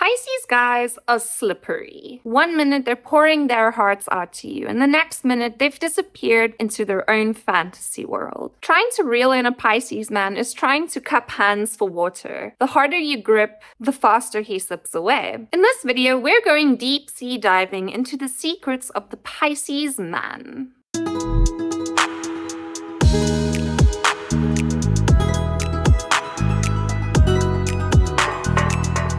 Pisces guys are slippery. One minute they're pouring their hearts out to you, and the next minute they've disappeared into their own fantasy world. Trying to reel in a Pisces man is trying to cup hands for water. The harder you grip, the faster he slips away. In this video, we're going deep sea diving into the secrets of the Pisces man.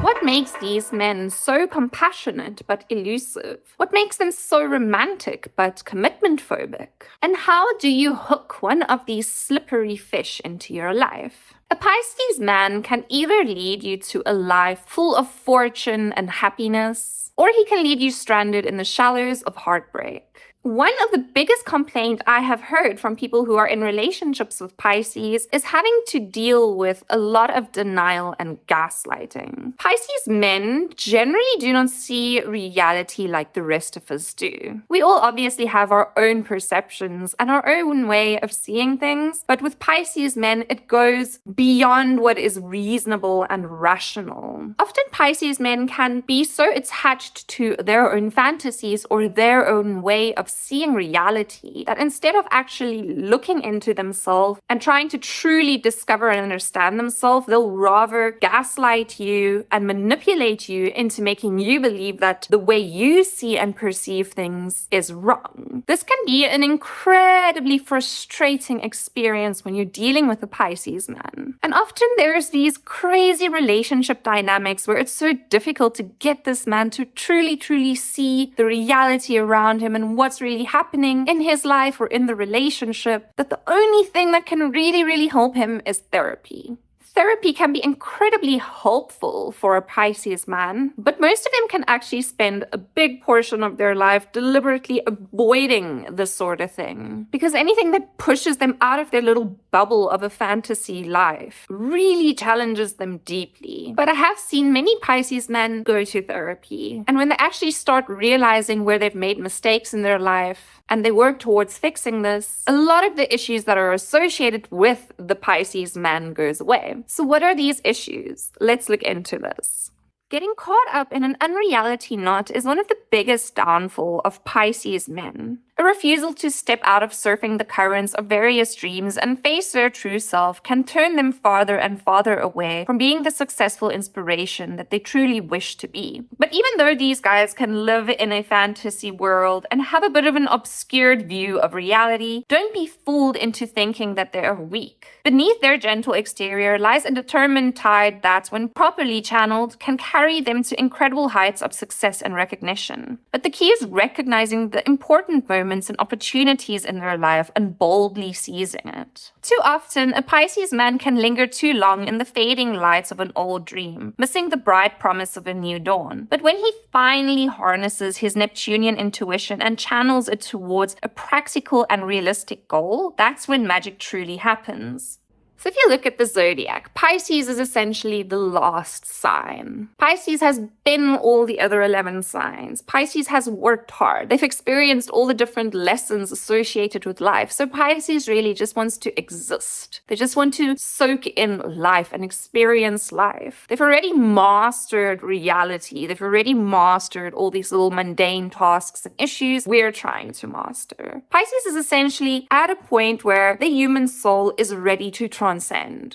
What makes these men so compassionate but elusive? What makes them so romantic but commitment phobic? And how do you hook one of these slippery fish into your life? A Pisces man can either lead you to a life full of fortune and happiness, or he can lead you stranded in the shallows of heartbreak. One of the biggest complaints I have heard from people who are in relationships with Pisces is having to deal with a lot of denial and gaslighting. Pisces men generally do not see reality like the rest of us do. We all obviously have our own perceptions and our own way of seeing things, but with Pisces men, it goes beyond what is reasonable and rational. Often Pisces men can be so attached to their own fantasies or their own way of seeing reality that instead of actually looking into themselves and trying to truly discover and understand themselves, they'll rather gaslight you and manipulate you into making you believe that the way you see and perceive things is wrong. This can be an incredibly frustrating experience when you're dealing with a Pisces man. And often there's these crazy relationship dynamics where it's so difficult to get this man to truly see the reality around him and what's really happening in his life or in the relationship, that the only thing that can really help him is therapy. Therapy can be incredibly helpful for a Pisces man, but most of them can actually spend a big portion of their life deliberately avoiding this sort of thing. Because anything that pushes them out of their little bubble of a fantasy life really challenges them deeply. But I have seen many Pisces men go to therapy, and when they actually start realizing where they've made mistakes in their life, and they work towards fixing this, a lot of the issues that are associated with the Pisces man goes away. So what are these issues? Let's look into this. Getting caught up in an unreality knot is one of the biggest downfalls of Pisces men. A refusal to step out of surfing the currents of various dreams and face their true self can turn them farther and farther away from being the successful inspiration that they truly wish to be. But even though these guys can live in a fantasy world and have a bit of an obscured view of reality, don't be fooled into thinking that they are weak. Beneath their gentle exterior lies a determined tide that, when properly channeled, can carry them to incredible heights of success and recognition. But the key is recognizing the important moments and opportunities in their life and boldly seizing it. Too often, a Pisces man can linger too long in the fading lights of an old dream, missing the bright promise of a new dawn. But when he finally harnesses his Neptunian intuition and channels it towards a practical and realistic goal, that's when magic truly happens. So if you look at the zodiac, Pisces is essentially the last sign. Pisces has been all the other 11 signs. Pisces has worked hard. They've experienced all the different lessons associated with life. So Pisces really just wants to exist. They just want to soak in life and experience life. They've already mastered reality. They've already mastered all these little mundane tasks and issues we're trying to master. Pisces is essentially at a point where the human soul is ready to transcend.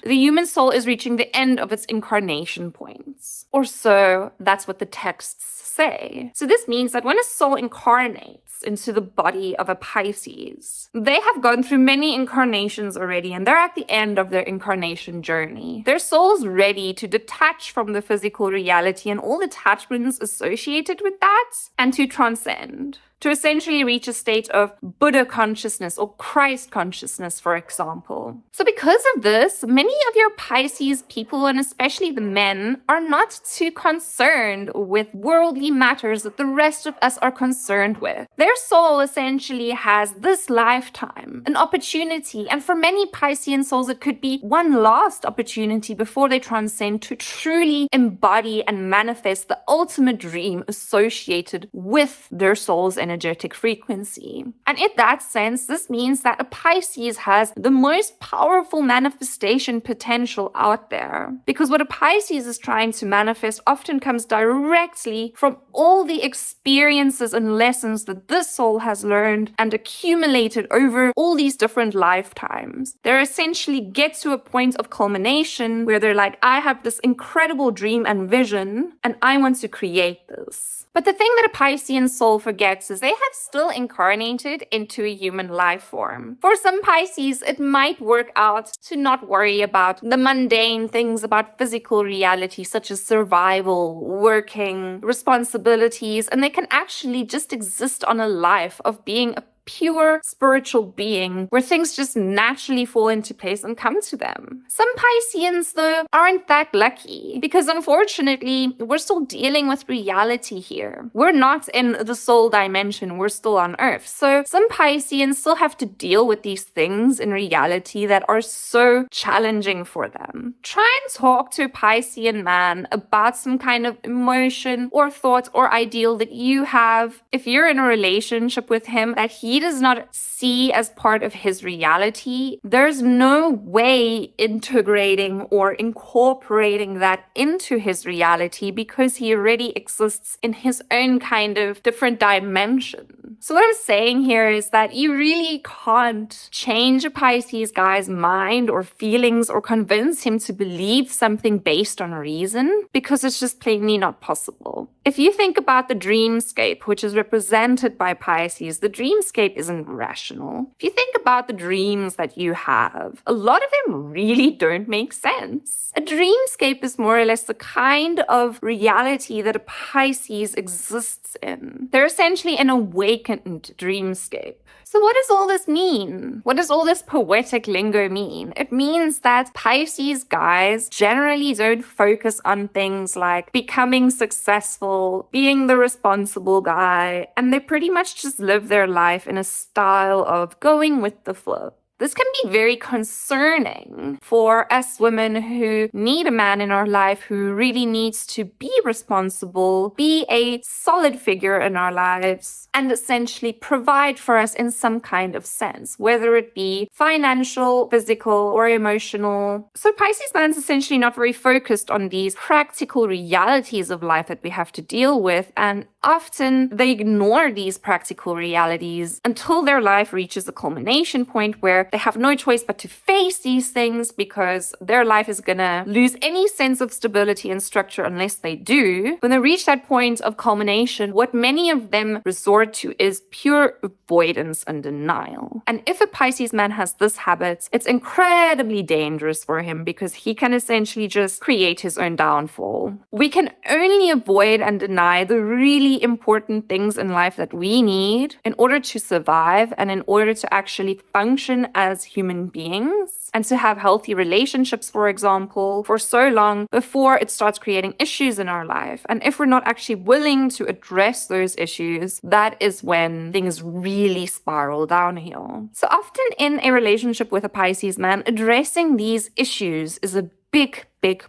The human soul is reaching the end of its incarnation points. Or so that's what the texts say. So this means that when a soul incarnates into the body of a Pisces, they have gone through many incarnations already, and they're at the end of their incarnation journey. Their soul's ready to detach from the physical reality and all attachments associated with that, and to transcend. To essentially reach a state of Buddha consciousness or Christ consciousness, for example. So because of this, many of your Pisces people, and especially the men, are not too concerned with worldly matters that the rest of us are concerned with. Their soul essentially has this lifetime, an opportunity, and for many Piscean souls, it could be one last opportunity before they transcend to truly embody and manifest the ultimate dream associated with their soul's energy energetic frequency. And in that sense, this means that a Pisces has the most powerful manifestation potential out there. Because what a Pisces is trying to manifest often comes directly from all the experiences and lessons that this soul has learned and accumulated over all these different lifetimes. They essentially get to a point of culmination where they're like, I have this incredible dream and vision, and I want to create this. But the thing that a Piscean soul forgets is they have still incarnated into a human life form. For some Pisces, it might work out to not worry about the mundane things about physical reality, such as survival, working, responsibilities, and they can actually just exist on a life of being a pure spiritual being where things just naturally fall into place and come to them. Some Pisceans, though, aren't that lucky because unfortunately, we're still dealing with reality here. We're not in the soul dimension, we're still on Earth. So some Pisceans still have to deal with these things in reality that are so challenging for them. Try and talk to a Piscean man about some kind of emotion or thought or ideal that you have if you're in a relationship with him that he does not see as part of his reality. There's no way integrating or incorporating that into his reality because he already exists in his own kind of different dimension. So what I'm saying here is that you really can't change a Pisces guy's mind or feelings or convince him to believe something based on reason because it's just plainly not possible. If you think about the dreamscape, which is represented by Pisces, the dreamscape isn't rational. If you think about the dreams that you have, a lot of them really don't make sense. A dreamscape is more or less the kind of reality that a Pisces exists in. They're essentially an awakened dreamscape. So what does all this mean? What does all this poetic lingo mean? It means that Pisces guys generally don't focus on things like becoming successful, being the responsible guy, and they pretty much just live their life in a style of going with the flow. This can be very concerning for us women who need a man in our life who really needs to be responsible, be a solid figure in our lives, and essentially provide for us in some kind of sense, whether it be financial, physical, or emotional. So Pisces man's essentially not very focused on these practical realities of life that we have to deal with, and often they ignore these practical realities until their life reaches a culmination point where they have no choice but to face these things because their life is gonna lose any sense of stability and structure unless they do. When they reach that point of culmination, what many of them resort to is pure avoidance and denial. And if a Pisces man has this habit, it's incredibly dangerous for him because he can essentially just create his own downfall. We can only avoid and deny the really important things in life that we need in order to survive and in order to actually function as human beings and to have healthy relationships, for example, for so long before it starts creating issues in our life. And if we're not actually willing to address those issues, that is when things really spiral downhill. So often in a relationship with a Pisces man, addressing these issues is a big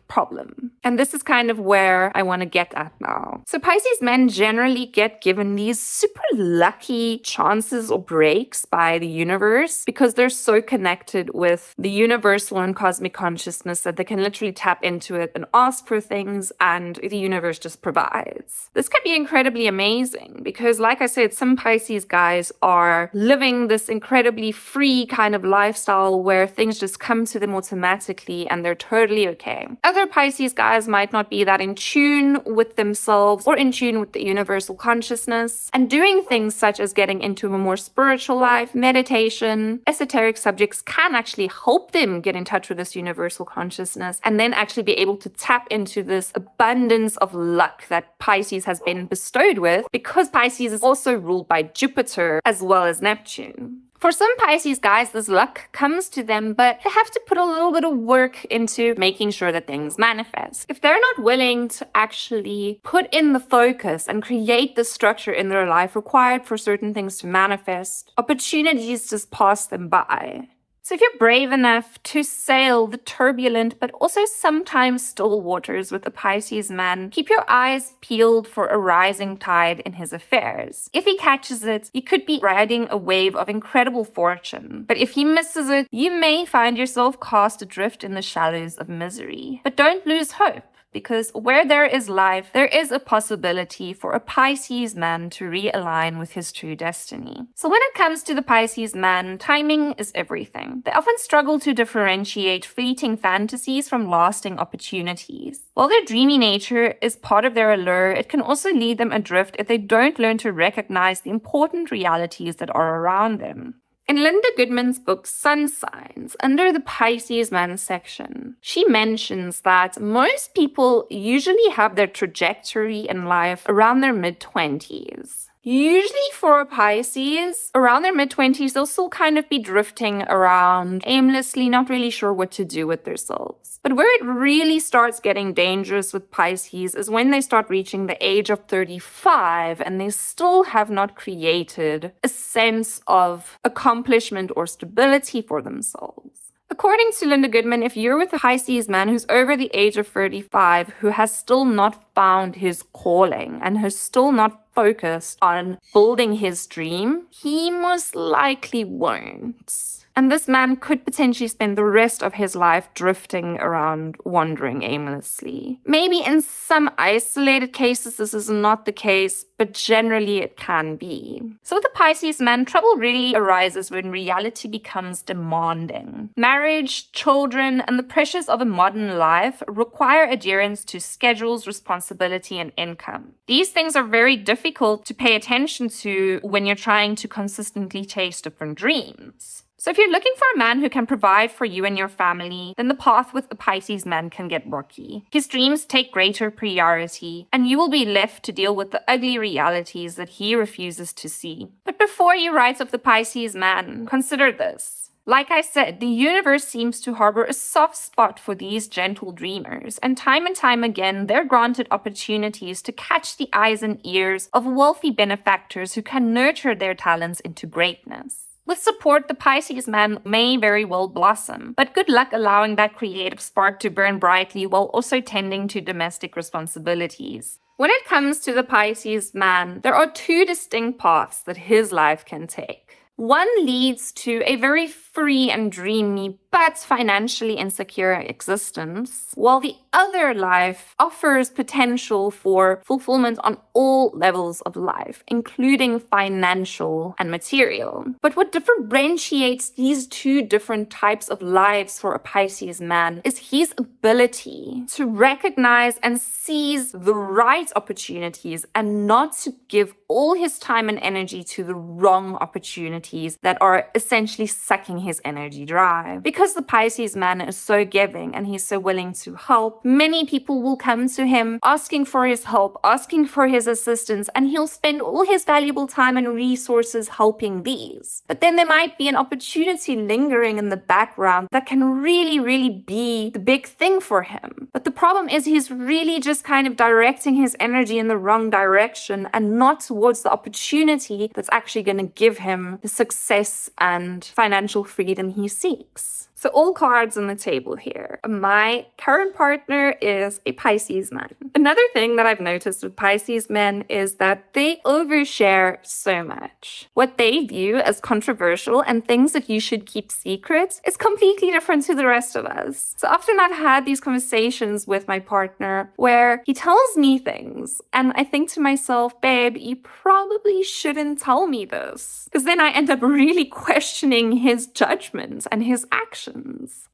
problem. And this is kind of where I want to get at now. So Pisces men generally get given these super lucky chances or breaks by the universe because they're so connected with the universal and cosmic consciousness that they can literally tap into it and ask for things and the universe just provides. This can be incredibly amazing because, like I said, some Pisces guys are living this incredibly free kind of lifestyle where things just come to them automatically and they're totally okay. Other Pisces guys might not be that in tune with themselves or in tune with the universal consciousness, and doing things such as getting into a more spiritual life, meditation, esoteric subjects can actually help them get in touch with this universal consciousness and then actually be able to tap into this abundance of luck that Pisces has been bestowed with because Pisces is also ruled by Jupiter as well as Neptune. For some Pisces guys, this luck comes to them, but they have to put a little bit of work into making sure that things manifest. If they're not willing to actually put in the focus and create the structure in their life required for certain things to manifest, opportunities just pass them by. So if you're brave enough to sail the turbulent but also sometimes still waters with a Pisces man, keep your eyes peeled for a rising tide in his affairs. If he catches it, you could be riding a wave of incredible fortune. But if he misses it, you may find yourself cast adrift in the shallows of misery. But don't lose hope, because where there is life, there is a possibility for a Pisces man to realign with his true destiny. So when it comes to the Pisces man, timing is everything. They often struggle to differentiate fleeting fantasies from lasting opportunities. While their dreamy nature is part of their allure, it can also lead them adrift if they don't learn to recognize the important realities that are around them. In Linda Goodman's book Sun Signs, under the Pisces man section, she mentions that most people usually have their trajectory in life around their mid-20s. Usually for a Pisces, around their mid-20s, they'll still kind of be drifting around aimlessly, not really sure what to do with themselves. But where it really starts getting dangerous with Pisces is when they start reaching the age of 35 and they still have not created a sense of accomplishment or stability for themselves. According to Linda Goodman, if you're with a Pisces man who's over the age of 35, who has still not found his calling and has still not focused on building his dream, he most likely won't. And this man could potentially spend the rest of his life drifting around, wandering aimlessly. Maybe in some isolated cases this is not the case, but generally it can be. So with the Pisces man, trouble really arises when reality becomes demanding. Marriage, children, and the pressures of a modern life require adherence to schedules, responsibility, and income. These things are very difficult to pay attention to when you're trying to consistently chase different dreams. So if you're looking for a man who can provide for you and your family, then the path with the Pisces man can get rocky. His dreams take greater priority, and you will be left to deal with the ugly realities that he refuses to see. But before you write off the Pisces man, consider this. Like I said, the universe seems to harbor a soft spot for these gentle dreamers, and time again, they're granted opportunities to catch the eyes and ears of wealthy benefactors who can nurture their talents into greatness. With support, the Pisces man may very well blossom, but good luck allowing that creative spark to burn brightly while also tending to domestic responsibilities. When it comes to the Pisces man, there are two distinct paths that his life can take. One leads to a very free and dreamy but financially insecure existence, while the other life offers potential for fulfillment on all levels of life, including financial and material. But what differentiates these two different types of lives for a Pisces man is his ability to recognize and seize the right opportunities and not to give all his time and energy to the wrong opportunities that are essentially sucking his energy dry. Because the Pisces man is so giving and he's so willing to help, many people will come to him asking for his help, asking for his assistance, and he'll spend all his valuable time and resources helping these. But then there might be an opportunity lingering in the background that can really be the big thing for him. But the problem is he's really just kind of directing his energy in the wrong direction and not towards the opportunity that's actually going to give him the success and financial freedom he seeks. So all cards on the table here. My current partner is a Pisces man. Another thing that I've noticed with Pisces men is that they overshare so much. What they view as controversial and things that you should keep secret is completely different to the rest of us. So often I've had these conversations with my partner where he tells me things and I think to myself, babe, you probably shouldn't tell me this. Because then I end up really questioning his judgment and his actions.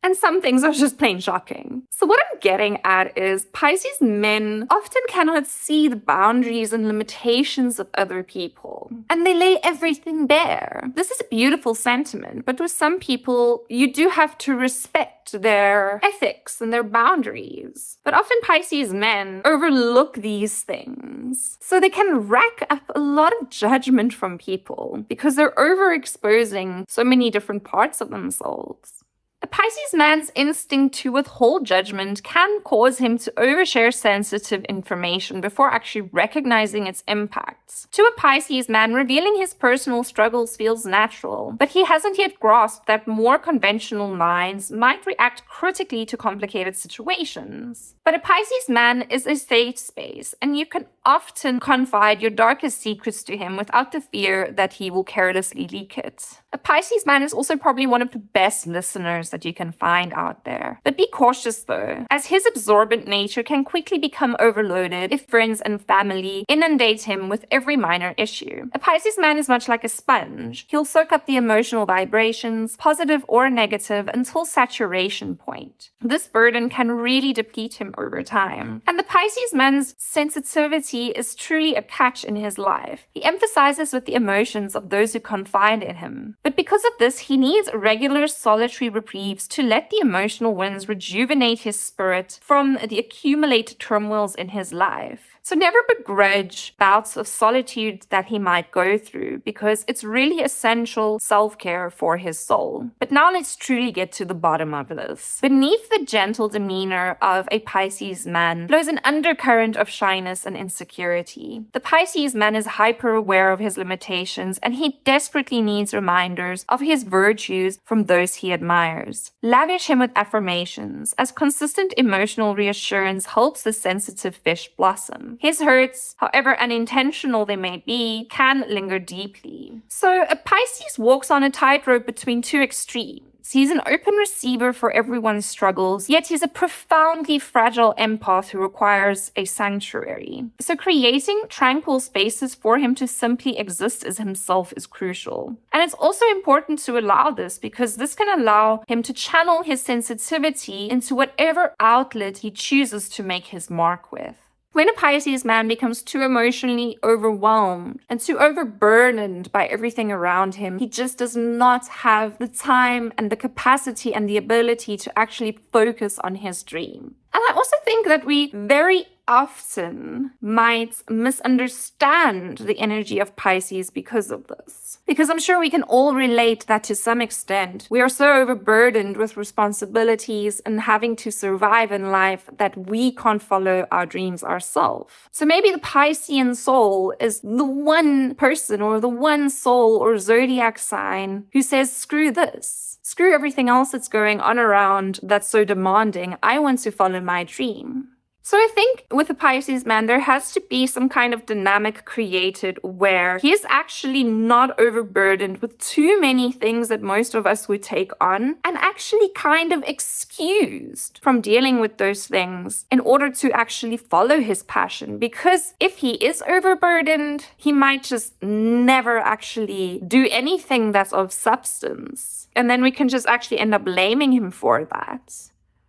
And some things are just plain shocking. So what I'm getting at is Pisces men often cannot see the boundaries and limitations of other people. And they lay everything bare. This is a beautiful sentiment, but with some people, you do have to respect their ethics and their boundaries. But often Pisces men overlook these things. So they can rack up a lot of judgment from people because they're overexposing so many different parts of themselves. A Pisces man's instinct to withhold judgment can cause him to overshare sensitive information before actually recognizing its impact. that. To a Pisces man, revealing his personal struggles feels natural, but he hasn't yet grasped that more conventional minds might react critically to complicated situations. But a Pisces man is a safe space, and you can often confide your darkest secrets to him without the fear that he will carelessly leak it. A Pisces man is also probably one of the best listeners that you can find out there. But be cautious though, as his absorbent nature can quickly become overloaded if friends and family inundate him with every minor issue. A Pisces man is much like a sponge. He'll soak up the emotional vibrations, positive or negative, until saturation point. This burden can really deplete him over time. And the Pisces man's sensitivity is truly a catch in his life. He emphasizes with the emotions of those who confide in him. But because of this, he needs regular solitary reprieves to let the emotional winds rejuvenate his spirit from the accumulated turmoils in his life. So never begrudge bouts of solitude that he might go through, because it's really essential self-care for his soul. But now let's truly get to the bottom of this. Beneath the gentle demeanor of a Pisces man flows an undercurrent of shyness and insecurity. The Pisces man is hyper-aware of his limitations, and he desperately needs reminders of his virtues from those he admires. Lavish him with affirmations, as consistent emotional reassurance helps the sensitive fish blossom. His hurts, however unintentional they may be, can linger deeply. So a Pisces walks on a tightrope between two extremes. He's an open receiver for everyone's struggles, yet he's a profoundly fragile empath who requires a sanctuary. So creating tranquil spaces for him to simply exist as himself is crucial. And it's also important to allow this, because this can allow him to channel his sensitivity into whatever outlet he chooses to make his mark with. When a Pisces man becomes too emotionally overwhelmed and too overburdened by everything around him, he just does not have the time and the capacity and the ability to actually focus on his dream. And I also think that we very often might misunderstand the energy of Pisces because of this. Because I'm sure we can all relate that to some extent. We are so overburdened with responsibilities and having to survive in life that we can't follow our dreams ourselves. So maybe the Piscean soul is the one person or the one soul or zodiac sign who says, screw this. Screw everything else that's going on around that's so demanding. I want to follow my dream. So I think with a Pisces man, there has to be some kind of dynamic created where he is actually not overburdened with too many things that most of us would take on, and actually kind of excused from dealing with those things in order to actually follow his passion. Because if he is overburdened, he might just never actually do anything that's of substance. And then we can just actually end up blaming him for that.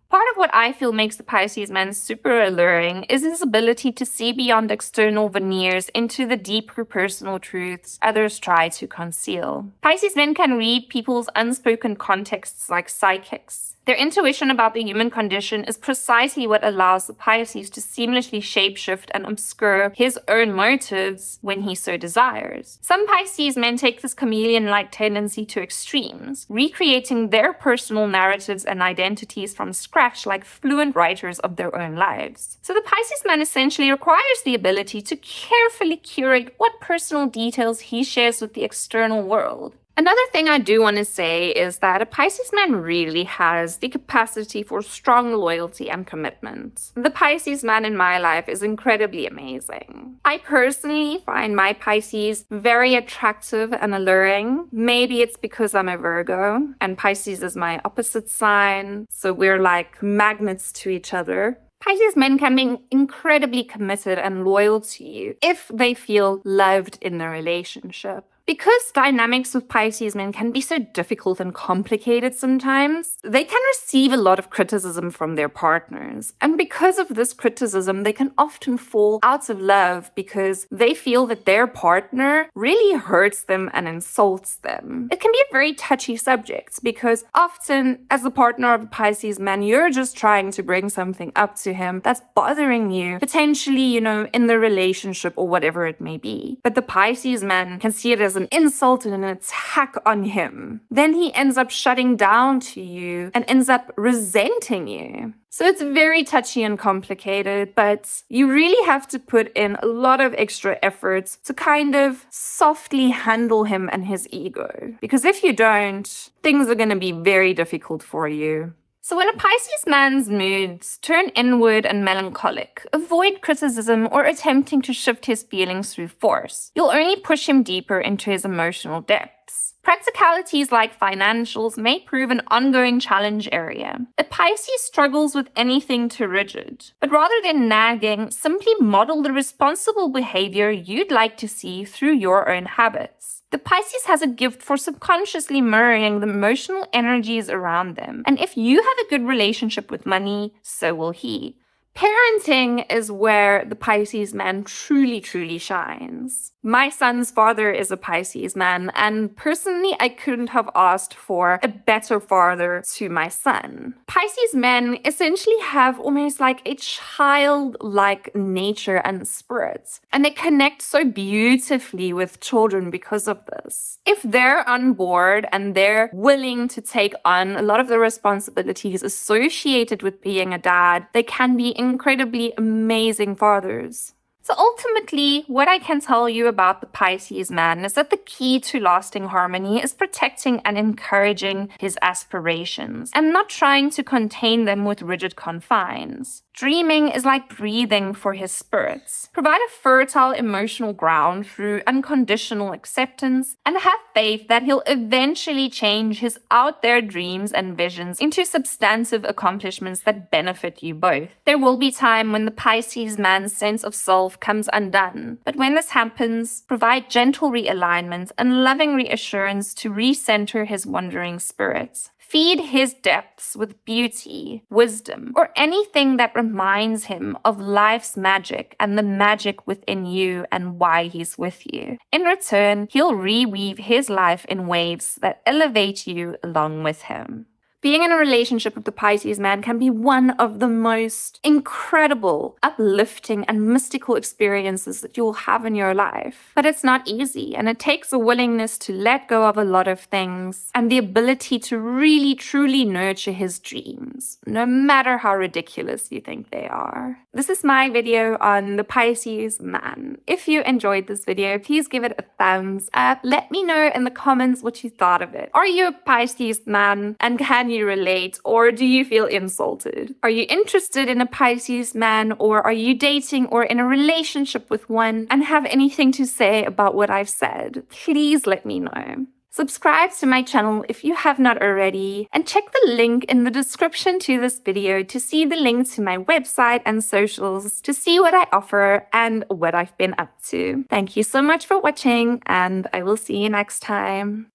Part of what I feel makes the Pisces man super alluring is his ability to see beyond external veneers into the deeper personal truths others try to conceal. Pisces men can read people's unspoken contexts like psychics. Their intuition about the human condition is precisely what allows the Pisces to seamlessly shapeshift and obscure his own motives when he so desires. Some Pisces men take this chameleon-like tendency to extremes, recreating their personal narratives and identities from scratch like fluent writers of their own lives. So the Pisces man essentially requires the ability to carefully curate what personal details he shares with the external world. Another thing I do want to say is that a Pisces man really has the capacity for strong loyalty and commitment. The Pisces man in my life is incredibly amazing. I personally find my Pisces very attractive and alluring. Maybe it's because I'm a Virgo and Pisces is my opposite sign, so we're like magnets to each other. Pisces men can be incredibly committed and loyal to you if they feel loved in the relationship. Because dynamics with Pisces men can be so difficult and complicated sometimes, they can receive a lot of criticism from their partners. And because of this criticism, they can often fall out of love because they feel that their partner really hurts them and insults them. It can be a very touchy subject because often, as the partner of a Pisces man, you're just trying to bring something up to him that's bothering you, potentially, in the relationship or whatever it may be. But the Pisces man can see it as as an insult and an attack on him. Then he ends up shutting down to you and ends up resenting you. So it's very touchy and complicated, but you really have to put in a lot of extra efforts to kind of softly handle him and his ego. Because if you don't, things are going to be very difficult for you. So when a Pisces man's moods turn inward and melancholic, avoid criticism or attempting to shift his feelings through force. You'll only push him deeper into his emotional depths. Practicalities like financials may prove an ongoing challenge area. A Pisces struggles with anything too rigid, but rather than nagging, simply model the responsible behavior you'd like to see through your own habits. The Pisces has a gift for subconsciously mirroring the emotional energies around them, and if you have a good relationship with money, so will he. Parenting is where the Pisces man truly shines. My son's father is a Pisces man, and personally, I couldn't have asked for a better father to my son. Pisces men essentially have almost like a childlike nature and spirit, and they connect so beautifully with children because of this. If they're on board and they're willing to take on a lot of the responsibilities associated with being a dad, they can be incredibly amazing fathers. So ultimately, what I can tell you about the Pisces man is that the key to lasting harmony is protecting and encouraging his aspirations and not trying to contain them with rigid confines. Dreaming is like breathing for his spirits. Provide a fertile emotional ground through unconditional acceptance and have faith that he'll eventually change his out there dreams and visions into substantive accomplishments that benefit you both. There will be time when the Pisces man's sense of self comes undone, but when this happens, provide gentle realignment and loving reassurance to recenter his wandering spirits. Feed his depths with beauty, wisdom, or anything that reminds him of life's magic and the magic within you and why he's with you. In return, he'll reweave his life in waves that elevate you along with him. Being in a relationship with the Pisces man can be one of the most incredible, uplifting, and mystical experiences that you'll have in your life. But it's not easy, and it takes a willingness to let go of a lot of things and the ability to really, truly nurture his dreams, no matter how ridiculous you think they are. This is my video on the Pisces man. If you enjoyed this video, please give it a thumbs up. Let me know in the comments what you thought of it. Are you a Pisces man, and can you relate, or do you feel insulted? Are you interested in a Pisces man, or are you dating or in a relationship with one and have anything to say about what I've said? Please let me know. Subscribe to my channel if you have not already, and check the link in the description to this video to see the link to my website and socials to see what I offer and what I've been up to. Thank you so much for watching, and I will see you next time.